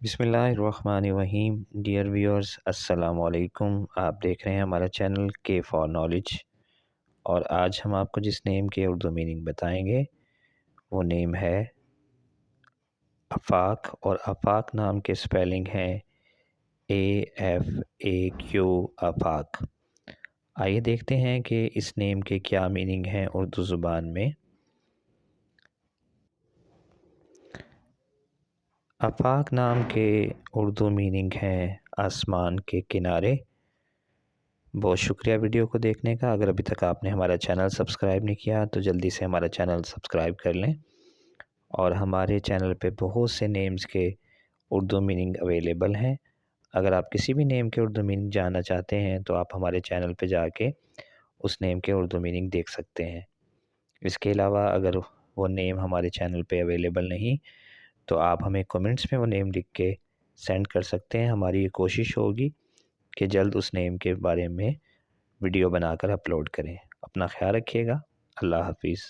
बिस्मिल्लाहिर्रहमानिर्रहीम। Dear viewers, अस्सलाम वालेकुम। आप देख रहे हैं हमारा चैनल के फॉर नॉलेज, और आज हम आपको जिस नेम के उर्दू मीनिंग बताएंगे वो नेम है आफाक। और आफाक नाम के स्पेलिंग हैं AFAQ, आफाक। आइए देखते हैं कि इस नेम के क्या मीनिंग हैं उर्दू ज़ुबान में। आफाक नाम के उर्दू मीनिंग हैं आसमान के किनारे। बहुत शुक्रिया वीडियो को देखने का। अगर अभी तक आपने हमारा चैनल सब्सक्राइब नहीं किया तो जल्दी से हमारा चैनल सब्सक्राइब कर लें। और हमारे चैनल पे बहुत से नेम्स के उर्दू मीनिंग अवेलेबल हैं। अगर आप किसी भी नेम के उर्दू मीनिंग जानना चाहते हैं तो आप हमारे चैनल पे जाके उस नेम के उर्दू मीनिंग देख सकते हैं। इसके अलावा अगर वो नेम हमारे चैनल पे अवेलेबल नहीं तो आप हमें कमेंट्स में वो नेम लिख के सेंड कर सकते हैं। हमारी ये कोशिश होगी कि जल्द उस नेम के बारे में वीडियो बनाकर अपलोड करें। अपना ख्याल रखिएगा। अल्लाह हाफिज़।